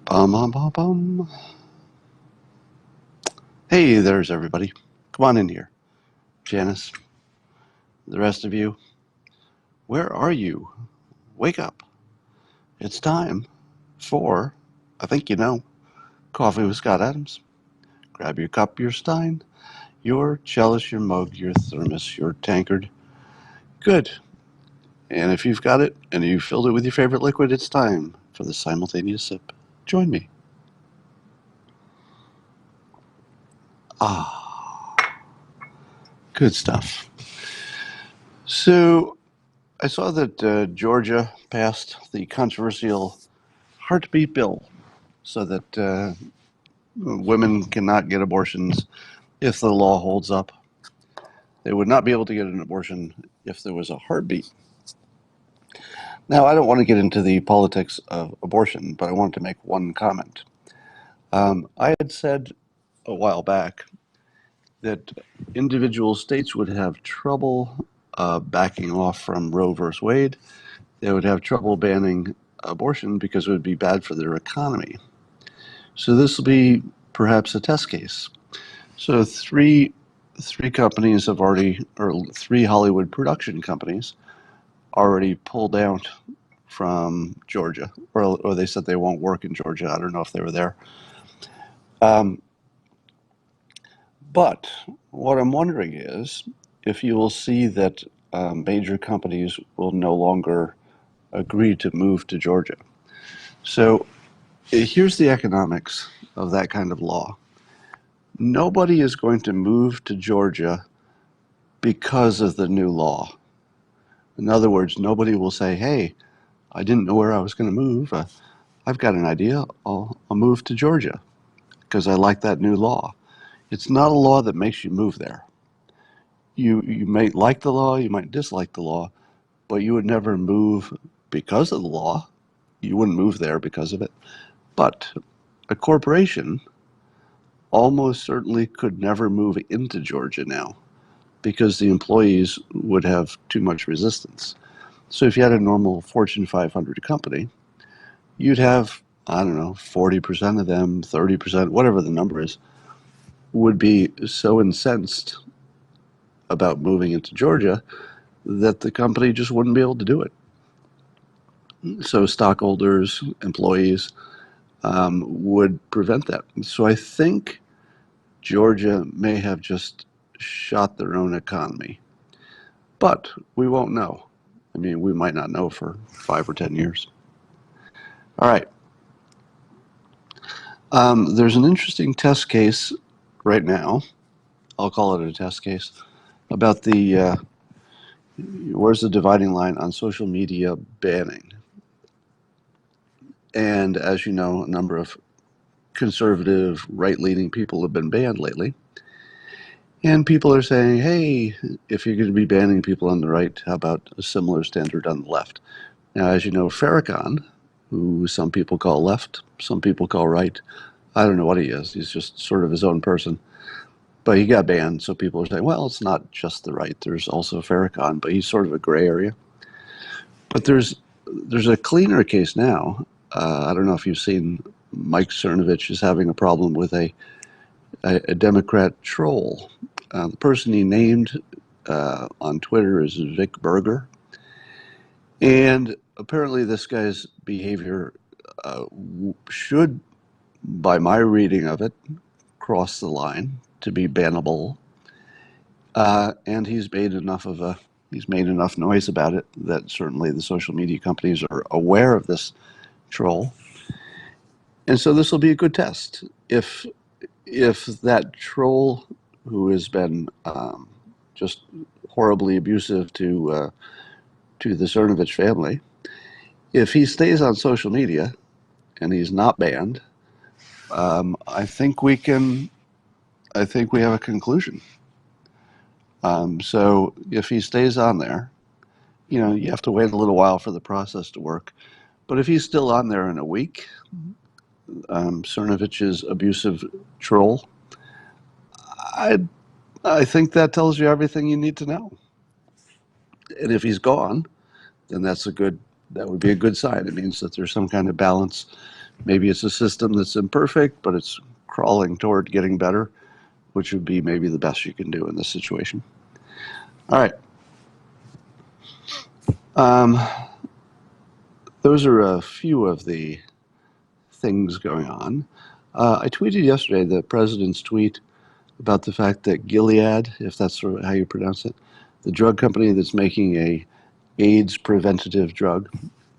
Bum, bum, bum, bum. Hey, there's everybody. Come on in here. Janice, the rest of you, where are you? Wake up. It's time for, I think you know, Coffee with Scott Adams. Grab your cup, your stein, your chalice, your mug, your thermos, your tankard. Good. And if you've got it and you filled it with your favorite liquid, it's time for the simultaneous sip. Join me. Ah, good stuff. So, I saw that Georgia passed the controversial heartbeat bill so that women cannot get abortions if the law holds up. They would not be able to get an abortion if there was a heartbeat. Now, I don't want to get into the politics of abortion, but I wanted to make one comment. I had said a while back that individual states would have trouble backing off from Roe versus Wade. They would have trouble banning abortion because it would be bad for their economy. So this will be perhaps a test case. So three companies have already, or three Hollywood production companies already pulled out from Georgia, or they said they won't work in Georgia. I don't know if they were there. But what I'm wondering is if you will see that major companies will no longer agree to move to Georgia. So here's the economics of that kind of law. Nobody is going to move to Georgia because of the new law. In other words, nobody will say, hey, I didn't know where I was going to move. I've got an idea. I'll move to Georgia because I like that new law. It's not a law that makes you move there. You might like the law, you might dislike the law, but you would never move because of the law. You wouldn't move there because of it. But a corporation almost certainly could never move into Georgia now because the employees would have too much resistance. So if you had a normal Fortune 500 company, you'd have, I don't know, 40% of them, 30%, whatever the number is, would be so incensed about moving into Georgia that the company just wouldn't be able to do it. So stockholders, employees would prevent that. So I think Georgia may have just shot their own economy. But we won't know. I mean, we might not know for 5 or 10 years. All right. There's an interesting test case right now. I'll call it a test case about the where's the dividing line on social media banning. And as you know, a number of conservative, right-leaning people have been banned lately. And people are saying, hey, if you're going to be banning people on the right, how about a similar standard on the left? Now, as you know, Farrakhan, who some people call left, some people call right, I don't know what he is. He's just sort of his own person. But he got banned, so people are saying, well, it's not just the right. There's also Farrakhan, but he's sort of a gray area. But there's a cleaner case now. I don't know if you've seen Mike Cernovich is having a problem with a Democrat troll. The person he named on Twitter is Vic Berger. And apparently this guy's behavior should, by my reading of it, cross the line to be bannable. And he's made enough noise about it that certainly the social media companies are aware of this troll. And so this will be a good test. If that troll, who has been just horribly abusive to the Cernovich family, if he stays on social media and he's not banned, I think we have a conclusion. So if he stays on there, you have to wait a little while for the process to work. But if he's still on there in a week, Cernovich's abusive troll, I think that tells you everything you need to know. And if he's gone, then that would be a good sign. It means that there's some kind of balance Maybe it's a system that's imperfect, but it's crawling toward getting better, which would be maybe the best you can do in this situation. All right. Those are a few of the things going on. I tweeted yesterday the president's tweet about the fact that Gilead, if that's sort of how you pronounce it, the drug company that's making a AIDS preventative drug,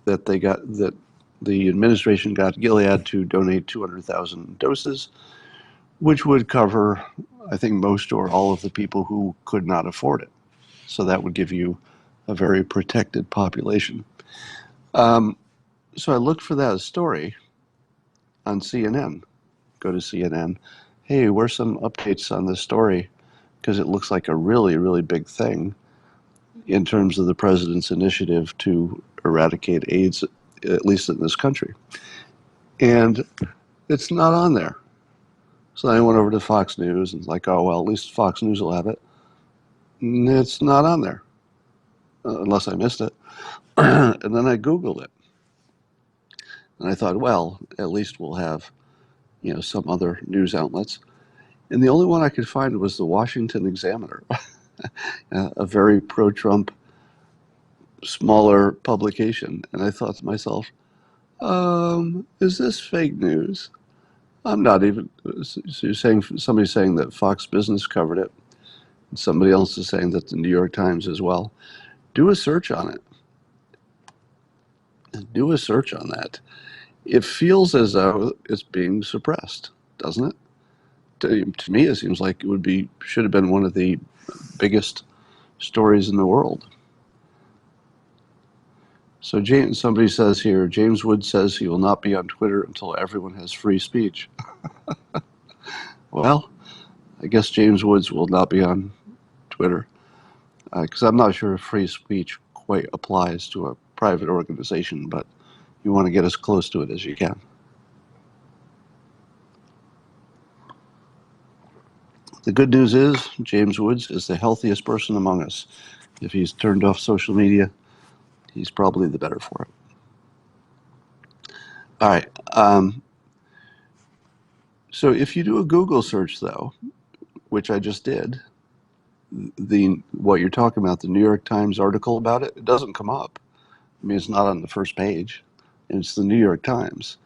that the administration got Gilead to donate 200,000 doses, which would cover, I think, most or all of the people who could not afford it. So that would give you a very protected population. So I looked for that story on CNN. Go to CNN. Hey, where's some updates on this story? Because it looks like a really, really big thing in terms of the president's initiative to eradicate AIDS, at least in this country. And it's not on there. So I went over to Fox News and like, oh, well, at least Fox News will have it. And it's not on there, unless I missed it. And then I Googled it. And I thought, well, at least we'll have, some other news outlets. And the only one I could find was the Washington Examiner, a very pro-Trump, smaller publication. And I thought to myself, is this fake news? I'm not even. So you're saying somebody's saying that Fox Business covered it. And somebody else is saying that the New York Times as well. Do a search on it. Do a search on that. It feels as though it's being suppressed, doesn't it? To me, it seems like it should have been one of the biggest stories in the world. So somebody says here, James Wood says he will not be on Twitter until everyone has free speech. Well, I guess James Woods will not be on Twitter because I'm not sure if free speech quite applies to a private organization, but you want to get as close to it as you can. The good news is James Woods is the healthiest person among us. If he's turned off social media, he's probably the better for it. All right. So if you do a Google search, though, which I just did, what you're talking about, the New York Times article about it, it doesn't come up. I mean, it's not on the first page. And it's the New York Times.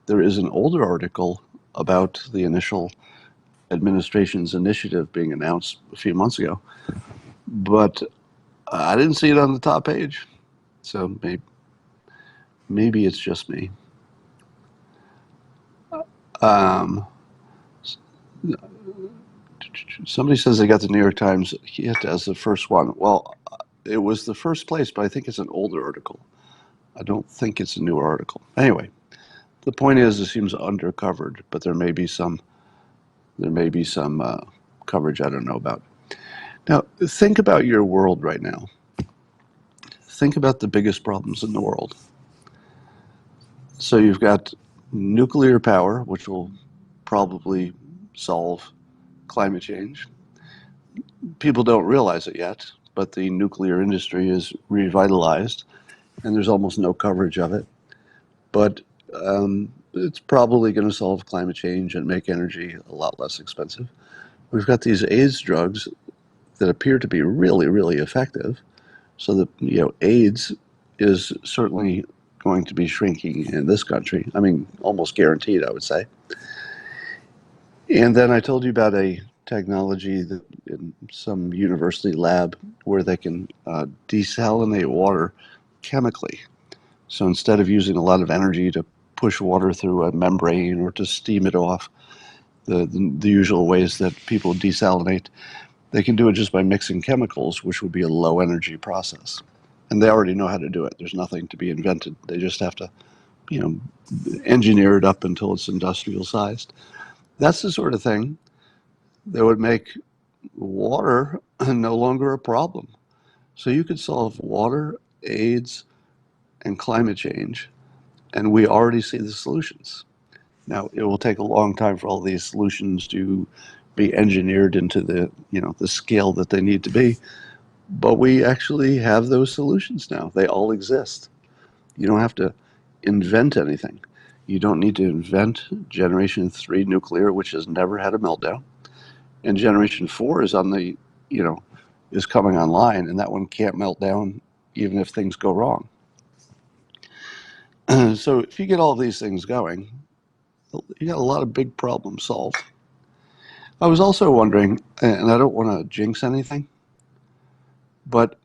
There is an older article about the initial administration's initiative being announced a few months ago, but I didn't see it on the top page. So maybe it's just me. Somebody says they got the New York Times hit as the first one. Well, it was the first place, but I think it's an older article. I don't think it's a newer article. Anyway, the point is, it seems undercovered, but there may be some coverage I don't know about. Now, think about your world right now. Think about the biggest problems in the world. So you've got nuclear power, which will probably solve climate change. People don't realize it yet, but the nuclear industry is revitalized, and there's almost no coverage of it. But it's probably going to solve climate change and make energy a lot less expensive. We've got these AIDS drugs that appear to be really, really effective. So that AIDS is certainly going to be shrinking in this country. I mean, almost guaranteed, I would say. And then I told you about a technology that in some university lab where they can desalinate water chemically. So instead of using a lot of energy to push water through a membrane or to steam it off, the usual ways that people desalinate, they can do it just by mixing chemicals, which would be a low energy process. And they already know how to do it. There's nothing to be invented. They just have to, engineer it up until it's industrial sized. That's the sort of thing that would make water no longer a problem. So you could solve water, AIDS, and climate change, and we already see the solutions. Now, it will take a long time for all these solutions to be engineered into the scale that they need to be, but we actually have those solutions now. They all exist. You don't have to invent anything. You don't need to invent Generation 3 nuclear, which has never had a meltdown. And Generation 4 is on the, is coming online, and that one can't melt down even if things go wrong. So if you get all of these things going, you got a lot of big problems solved. I was also wondering, and I don't want to jinx anything, but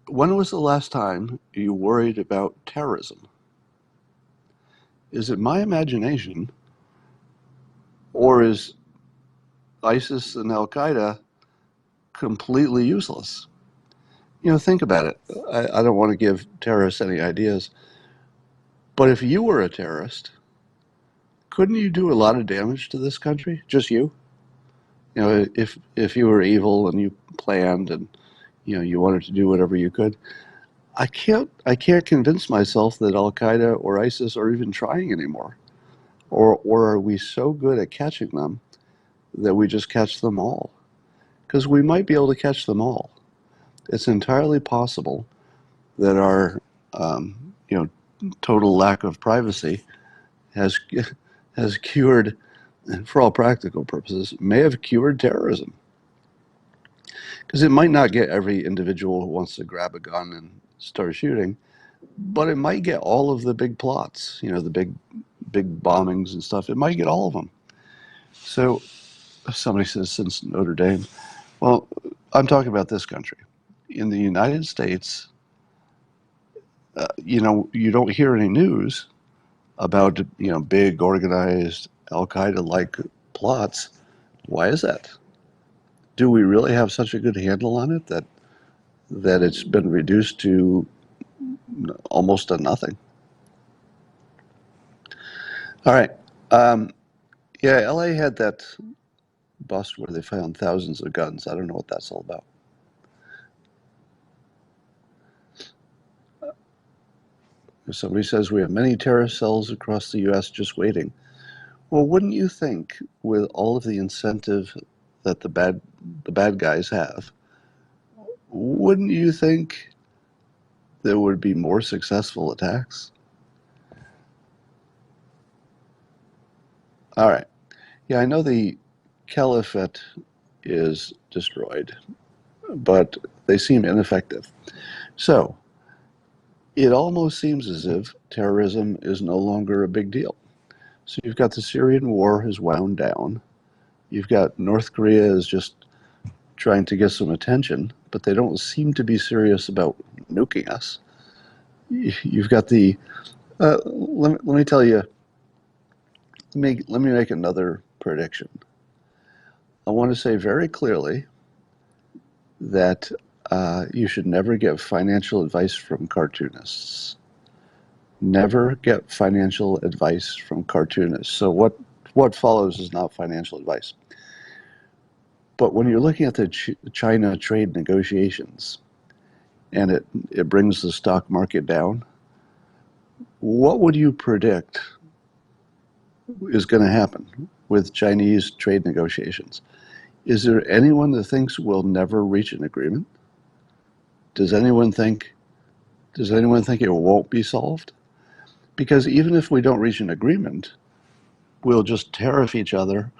when was the last time you worried about terrorism? Is it my imagination, or is ISIS and Al-Qaeda completely useless? Think about it. I don't want to give terrorists any ideas, but if you were a terrorist, couldn't you do a lot of damage to this country? Just you? If you were evil and you planned and you wanted to do whatever you could. I can't convince myself that Al Qaeda or ISIS are even trying anymore, or are we so good at catching them that we just catch them all? Because we might be able to catch them all. It's entirely possible that our total lack of privacy has cured, for all practical purposes, may have cured terrorism. Because it might not get every individual who wants to grab a gun and start shooting, but it might get all of the big plots, the big bombings and stuff. It might get all of them. So somebody says, since Notre Dame. Well, I'm talking about this country. In the United States, you don't hear any news about, big organized Al-Qaeda-like plots. Why is that? Do we really have such a good handle on it that it's been reduced to almost a nothing? All right. Yeah, LA had that bust where they found thousands of guns. I don't know what that's all about. Somebody says we have many terrorist cells across the U.S. just waiting. Well, wouldn't you think, with all of the incentive that the bad guys have, wouldn't you think there would be more successful attacks? All right. Yeah, I know the caliphate is destroyed, but they seem ineffective. So it almost seems as if terrorism is no longer a big deal. So you've got the Syrian war has wound down. You've got North Korea is just trying to get some attention, but they don't seem to be serious about nuking us. You've got the, let me tell you, let me make another prediction. I want to say very clearly that you should never get financial advice from cartoonists. Never get financial advice from cartoonists. So what follows is not financial advice. But when you're looking at the China trade negotiations and it brings the stock market down, what would you predict is going to happen with Chinese trade negotiations? Is there anyone that thinks we'll never reach an agreement? Does anyone think it won't be solved? Because even if we don't reach an agreement, we'll just tariff each other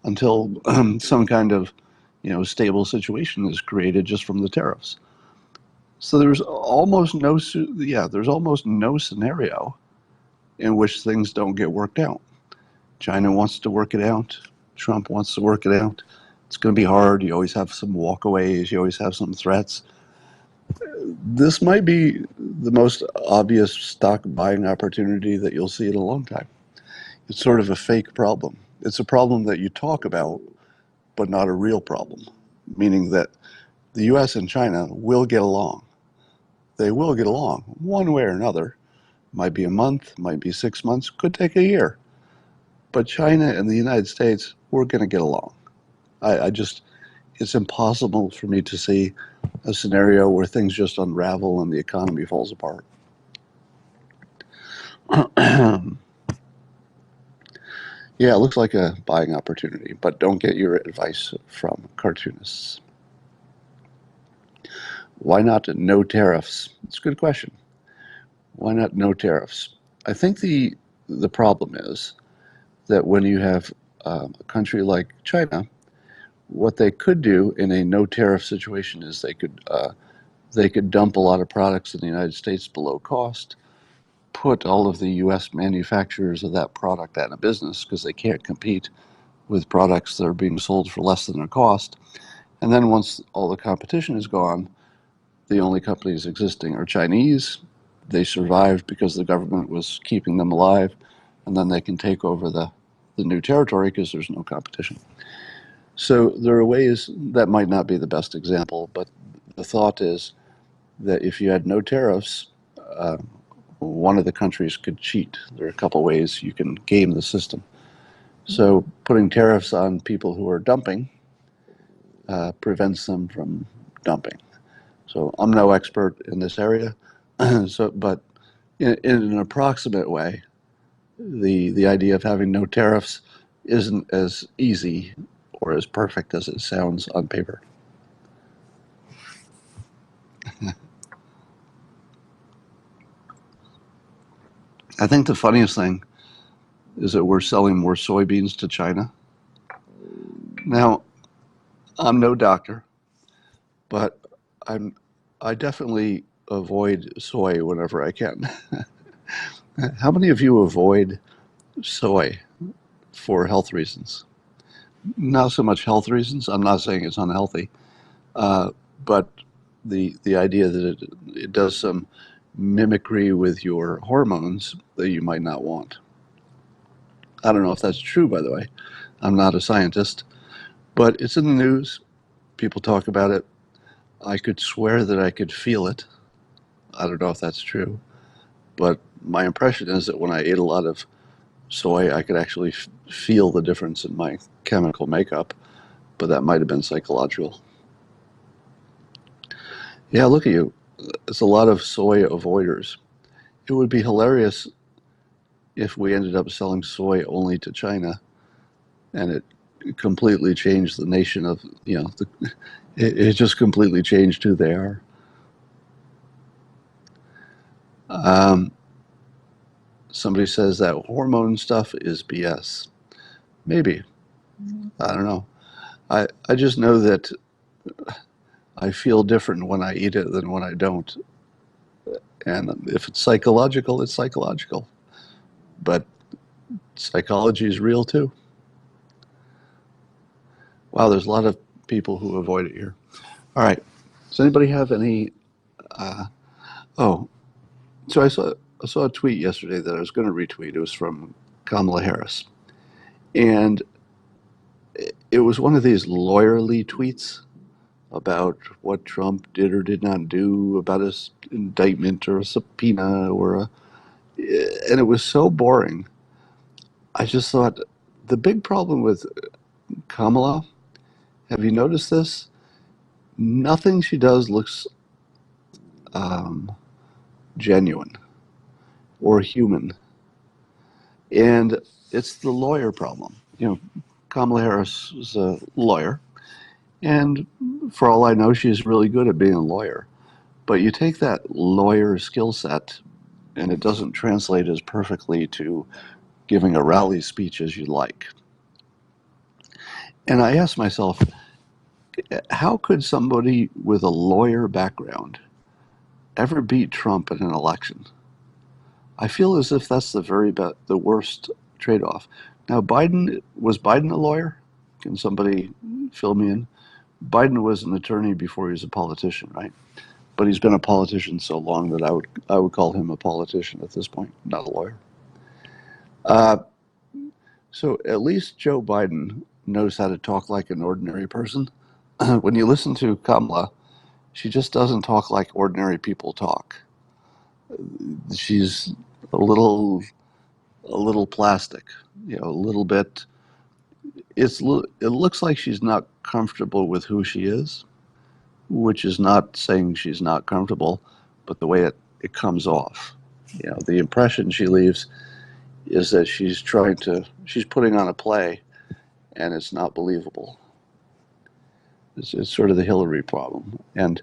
until some kind of stable situation is created just from the tariffs. So there's almost no scenario in which things don't get worked out. China wants to work it out. Trump wants to work it out. It's going to be hard. You always have some walkaways. You always have some threats. This might be the most obvious stock buying opportunity that you'll see in a long time. It's sort of a fake problem. It's a problem that you talk about, but not a real problem, meaning that the US and China will get along. They will get along one way or another. Might be a month, might be 6 months, could take a year. But China and the United States, we're going to get along. It's impossible for me to see a scenario where things just unravel and the economy falls apart. Yeah, it looks like a buying opportunity, but don't get your advice from cartoonists. Why not no tariffs? It's a good question. Why not no tariffs? I think the the problem is that when you have a country like China, what they could do in a no tariff situation is they could dump a lot of products in the United States below cost, put all of the U.S. manufacturers of that product out of business because they can't compete with products that are being sold for less than their cost. And then once all the competition is gone, the only companies existing are Chinese. They survived because the government was keeping them alive, and then they can take over the new territory because there's no competition. So there are ways that might not be the best example, but the thought is that if you had no tariffs, uh, one of the countries could cheat. There are a couple ways you can game the system. So putting tariffs on people who are dumping prevents them from dumping. So I'm no expert in this area, but in an approximate way, the idea of having no tariffs isn't as easy or as perfect as it sounds on paper. I think the funniest thing is that we're selling more soybeans to China. Now, I'm no doctor, but I definitely avoid soy whenever I can. How many of you avoid soy for health reasons? Not so much health reasons. I'm not saying it's unhealthy, but the idea that it does some mimicry with your hormones that you might not want. I don't know if that's true, by the way. I'm not a scientist, but it's in the news. People talk about it. I could swear that I could feel it. I don't know if that's true, but my impression is that when I ate a lot of soy, I could actually feel the difference in my chemical makeup, but that might have been psychological. Yeah, look at you. It's a lot of soy avoiders. It would be hilarious if we ended up selling soy only to China and it completely changed the nation of, it just completely changed who they are. Um, Somebody says that hormone stuff is BS. Maybe. I don't know. I just know that I feel different when I eat it than when I don't. And if it's psychological, it's psychological. But psychology is real too. Wow, there's a lot of people who avoid it here. All right. Does anybody have any? Uh, oh, so I saw a tweet yesterday that I was going to retweet. It was from Kamala Harris, and it was one of these lawyerly tweets about what Trump did or did not do about his indictment or a subpoena and it was so boring. I just thought the big problem with Kamala, have you noticed this? Nothing she does looks um, genuine or human. And it's the lawyer problem. Kamala Harris is a lawyer, and for all I know, she's really good at being a lawyer. But you take that lawyer skill set, and it doesn't translate as perfectly to giving a rally speech as you'd like. And I asked myself, how could somebody with a lawyer background ever beat Trump in an election? I feel as if that's the worst trade-off. Now, was Biden a lawyer? Can somebody fill me in? Biden was an attorney before he was a politician, right? But he's been a politician so long that I would call him a politician at this point, not a lawyer. Uh, so at least Joe Biden knows how to talk like an ordinary person. When you listen to Kamala, she just doesn't talk like ordinary people talk. She's a little plastic, a little bit. It looks like she's not comfortable with who she is, which is not saying she's not comfortable, but the way it comes off. The impression she leaves is that she's putting on a play, and it's not believable. It's sort of the Hillary problem. And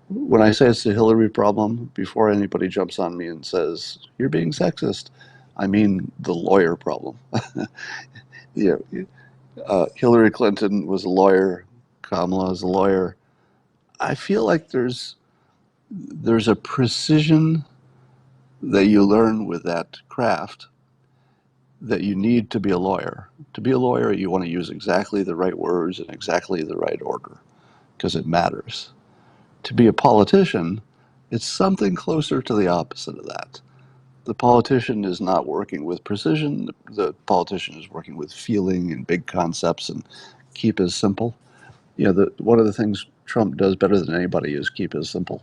when I say it's the Hillary problem, before anybody jumps on me and says, you're being sexist, I mean the lawyer problem. Yeah, Hillary Clinton was a lawyer. Kamala is a lawyer. I feel like there's a precision that you learn with that craft that you need to be a lawyer. To be a lawyer, you want to use exactly the right words in exactly the right order because it matters. To be a politician, it's something closer to the opposite of that. The politician is not working with precision. The politician is working with feeling and big concepts and keep it simple. One of the things Trump does better than anybody is keep it simple.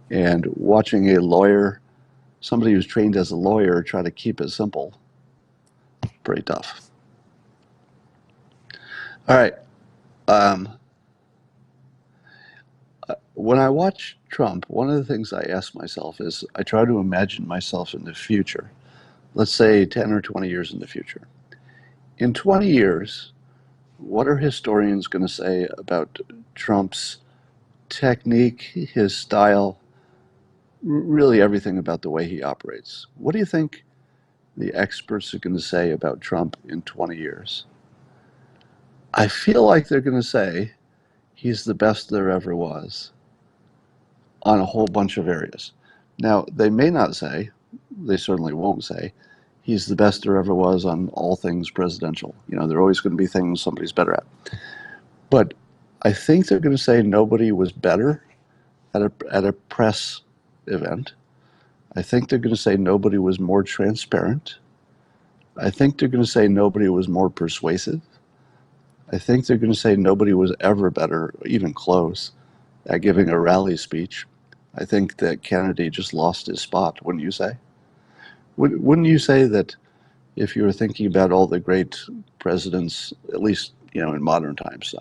And watching a lawyer, somebody who's trained as a lawyer, try to keep it simple, pretty tough. All right. When I watch Trump, one of the things I ask myself is I try to imagine myself in the future. Let's say 10 or 20 years in the future. In 20 years, what are historians going to say about Trump's technique, his style, really everything about the way he operates? What do you think the experts are going to say about Trump in 20 years? I feel like they're going to say he's the best there ever was on a whole bunch of areas. Now, they may not say, they certainly won't say, he's the best there ever was on all things presidential. There are always going to be things somebody's better at. But I think they're going to say nobody was better at a press event. I think they're going to say nobody was more transparent. I think they're going to say nobody was more persuasive. I think they're going to say nobody was ever better, even close, at giving a rally speech. I think that Kennedy just lost his spot, wouldn't you say? Wouldn't you say that if you were thinking about all the great presidents, at least in modern times,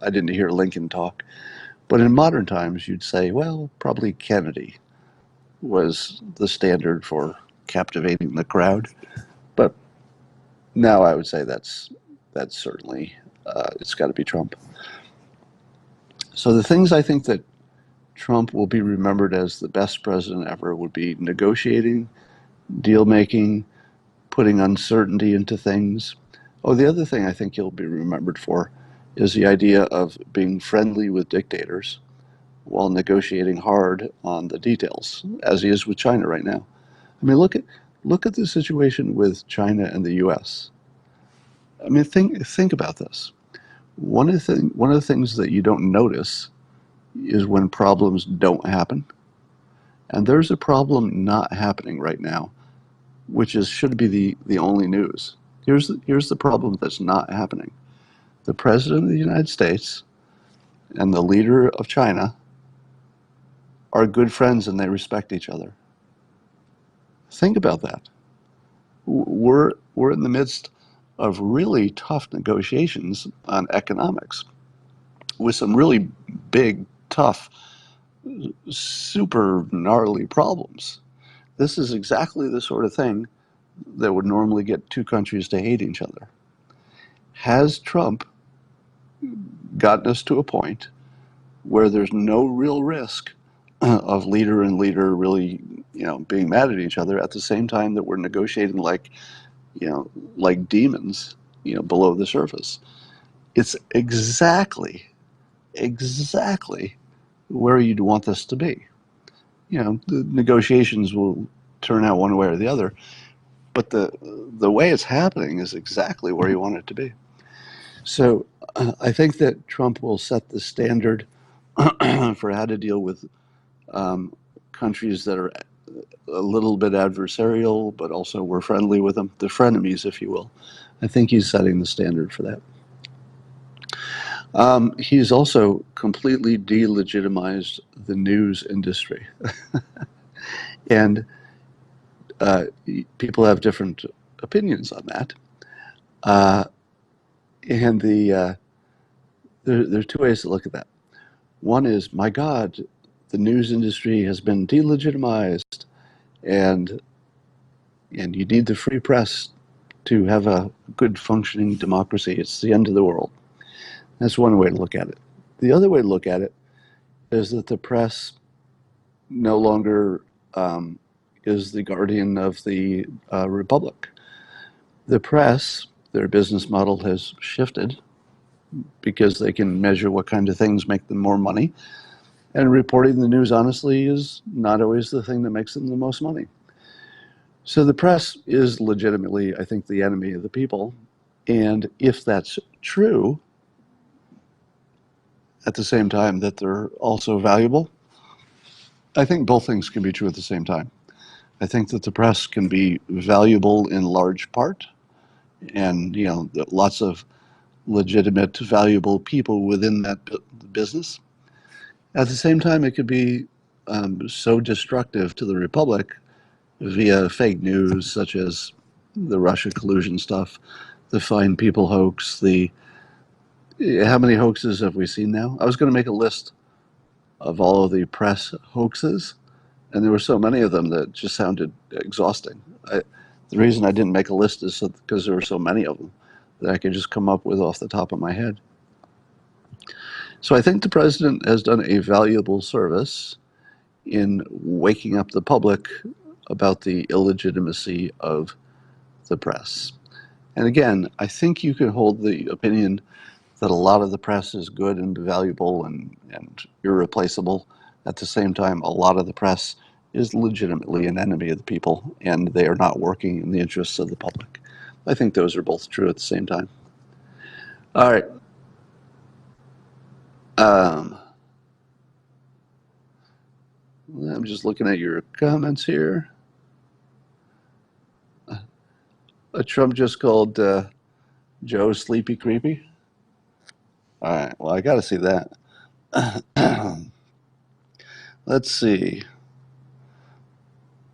I didn't hear Lincoln talk, but in modern times you'd say, well, probably Kennedy was the standard for captivating the crowd. But now I would say that's certainly it's got to be Trump. So the things I think that Trump will be remembered as the best president ever would be negotiating, deal making, putting uncertainty into things. Oh, the other thing I think he'll be remembered for is the idea of being friendly with dictators while negotiating hard on the details, as he is with China right now. I mean, look at the situation with China and the U.S. I mean, think about this. One of the things that you don't notice is when problems don't happen, and there's a problem not happening right now, which should be the only news. Here's the problem that's not happening. The president of the United States and the leader of China are good friends and they respect each other. Think about that. We're in the midst of really tough negotiations on economics with some really big, tough, super gnarly problems. This is exactly the sort of thing that would normally get two countries to hate each other. Has Trump gotten us to a point where there's no real risk of leader and leader really, being mad at each other at the same time that we're negotiating like demons, below the surface? It's exactly where you'd want this to be. The negotiations will turn out one way or the other, but the way it's happening is exactly where you want it to be. So I think that Trump will set the standard for how to deal with countries that are a little bit adversarial, but also we're friendly with them, the frenemies, if you will. I think he's setting the standard for that. He's also completely delegitimized the news industry. And people have different opinions on that. And there are two ways to look at that. One is, my God, the news industry has been delegitimized, and you need the free press to have a good functioning democracy. It's the end of the world. That's one way to look at it. The other way to look at it is that the press no longer is the guardian of the republic. The press, their business model has shifted because they can measure what kind of things make them more money. And reporting the news honestly is not always the thing that makes them the most money. So the press is legitimately, I think, the enemy of the people. And if that's true, at the same time that they're also valuable, I think both things can be true at the same time. I think that the press can be valuable in large part, and lots of legitimate, valuable people within that business. At the same time, it could be so destructive to the republic via fake news, such as the Russia collusion stuff, the Fine People hoax. How many hoaxes have we seen now? I was going to make a list of all of the press hoaxes, and there were so many of them that just sounded exhausting. The reason I didn't make a list is because there were so many of them that I could just come up with off the top of my head. So I think the president has done a valuable service in waking up the public about the illegitimacy of the press. And again, I think you can hold the opinion that a lot of the press is good and valuable and irreplaceable. At the same time, a lot of the press is legitimately an enemy of the people, and they are not working in the interests of the public. I think those are both true at the same time. All right. I'm just looking at your comments here. Trump just called Joe Sleepy Creepy. All right, well, I got to see that. Let's see.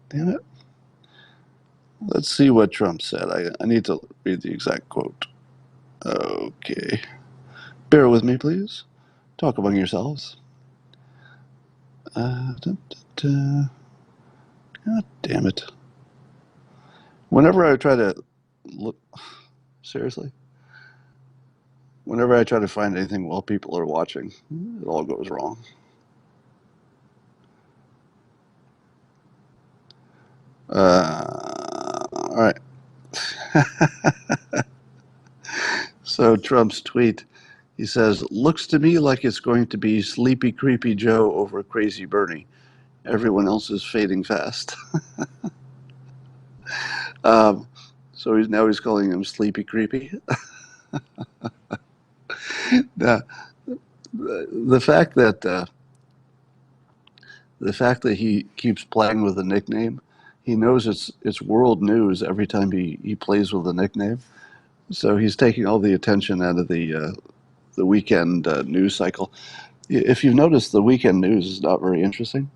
Damn it. Let's see what Trump said. I need to read the exact quote. Okay. Bear with me, please. Talk among yourselves. God damn it. Whenever I try to look, seriously? Whenever I try to find anything while people are watching, it all goes wrong. All right. So Trump's tweet, he says, looks to me like it's going to be Sleepy Creepy Joe over Crazy Bernie. Everyone else is fading fast. So he's calling him Sleepy Creepy. Now, the fact that he keeps playing with the nickname, he knows it's world news every time he plays with the nickname. So he's taking all the attention out of the weekend news cycle. If you've noticed, the weekend news is not very interesting.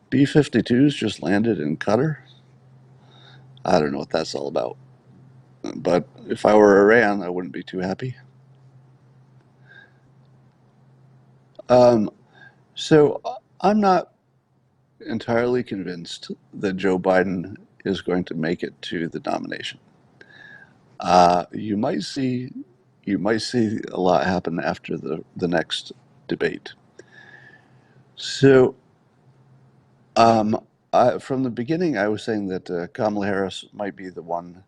B-52s just landed in Qatar. I don't know what that's all about. But if I were Iran, I wouldn't be too happy. So I'm not entirely convinced that Joe Biden is going to make it to the nomination. You might see a lot happen after the next debate. So from the beginning, I was saying that Kamala Harris might be the one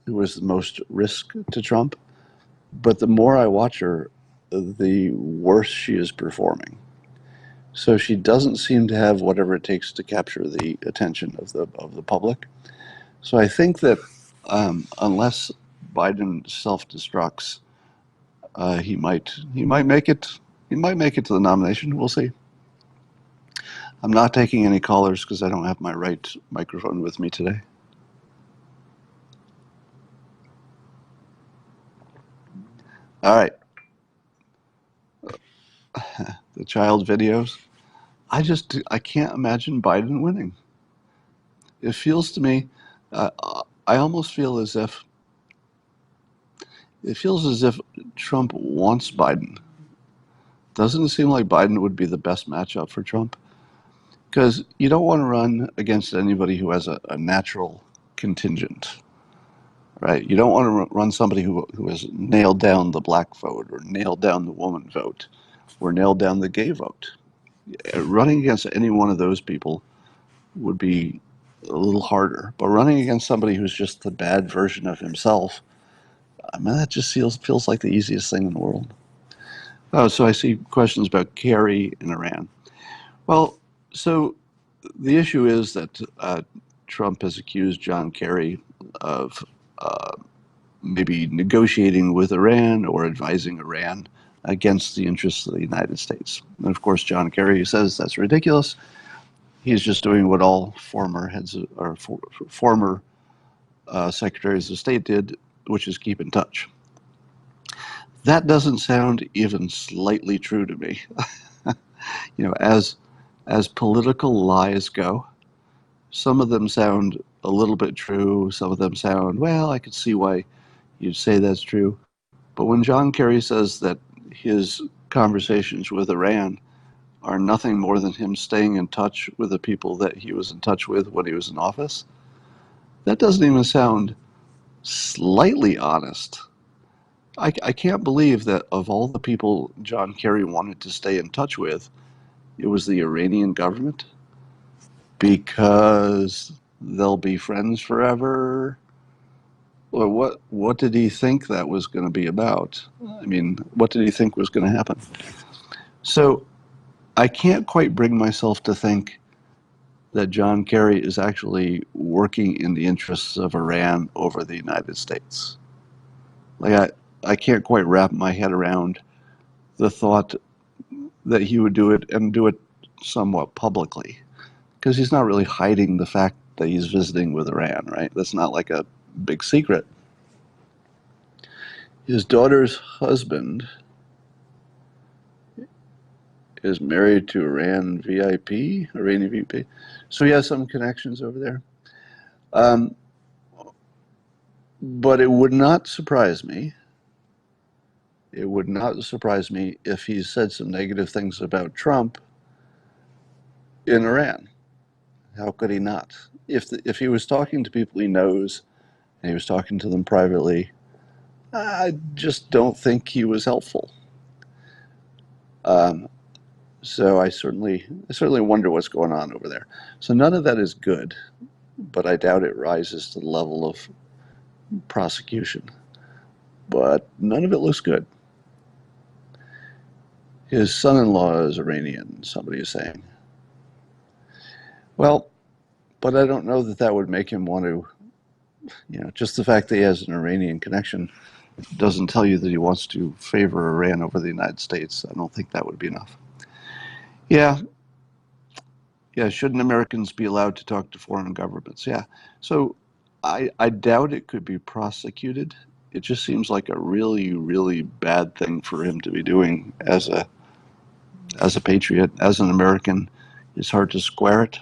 who was the most risk to Trump. But the more I watch her, the worse she is performing. So she doesn't seem to have whatever it takes to capture the attention of the public. So I think that unless Biden self-destructs, he might make it. He might make it to the nomination. We'll see. I'm not taking any callers because I don't have my right microphone with me today. All right. The child videos. I can't imagine Biden winning. It feels to me, I almost feel as if Trump wants Biden. Doesn't it seem like Biden would be the best matchup for Trump? Because you don't want to run against anybody who has a natural contingent, right? You don't want to run somebody who has nailed down the black vote or nailed down the woman vote or nailed down the gay vote. Running against any one of those people would be a little harder, but running against somebody who's just the bad version of himself, I mean, that just feels like the easiest thing in the world. Oh, so I see questions about Kerry and Iran. Well, so the issue is that Trump has accused John Kerry of maybe negotiating with Iran or advising Iran against the interests of the United States. And of course, John Kerry says that's ridiculous. He's just doing what all former heads or former secretaries of state did, which is keep in touch. That doesn't sound even slightly true to me. As political lies go, some of them sound a little bit true. Some of them sound, well, I could see why you'd say that's true. But when John Kerry says that his conversations with Iran are nothing more than him staying in touch with the people that he was in touch with when he was in office, that doesn't even sound slightly honest. I can't believe that of all the people John Kerry wanted to stay in touch with, it was the Iranian government, because they'll be friends forever. Or what did he think that was going to be about? I mean, what did he think was going to happen? So I can't quite bring myself to think that John Kerry is actually working in the interests of Iran over the United States. Like I can't quite wrap my head around the thought that he would do it and do it somewhat publicly, because he's not really hiding the fact that he's visiting with Iran, right? That's not like a big secret. His daughter's husband is married to Iranian VP. So he has some connections over there. But it would not surprise me. It would not surprise me if he said some negative things about Trump in Iran. How could he not? If he was talking to people he knows and he was talking to them privately, I just don't think he was helpful. So I certainly wonder what's going on over there. So none of that is good, but I doubt it rises to the level of prosecution. But none of it looks good. His son-in-law is Iranian, somebody is saying. Well, but I don't know that that would make him want to, just the fact that he has an Iranian connection doesn't tell you that he wants to favor Iran over the United States. I don't think that would be enough. Yeah, shouldn't Americans be allowed to talk to foreign governments? Yeah. So I doubt it could be prosecuted. It just seems like a really, really bad thing for him to be doing as a patriot, as an American. It's hard to square it.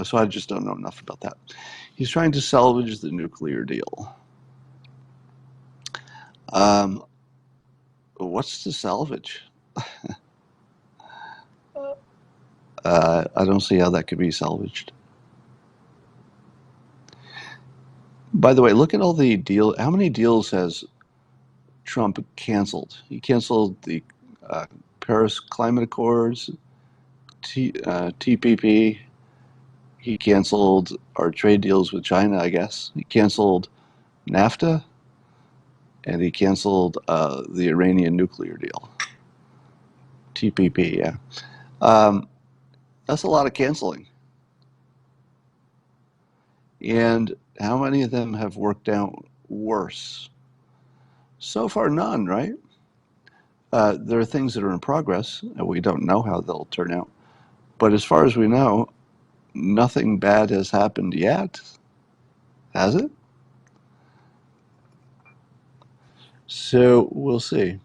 So I just don't know enough about that. He's trying to salvage the nuclear deal. What's to salvage? I don't see how that could be salvaged. By the way, look at all the deals. How many deals has Trump canceled? He canceled the Paris Climate Accords, TPP. He canceled our trade deals with China, I guess. He canceled NAFTA, and he canceled the Iranian nuclear deal, TPP, yeah. That's a lot of canceling. And how many of them have worked out worse? So far, none, right? There are things that are in progress, and we don't know how they'll turn out. But as far as we know, nothing bad has happened yet, has it? So we'll see.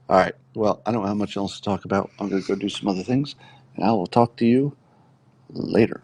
All right. Well, I don't have much else to talk about. I'm going to go do some other things, and I will talk to you later.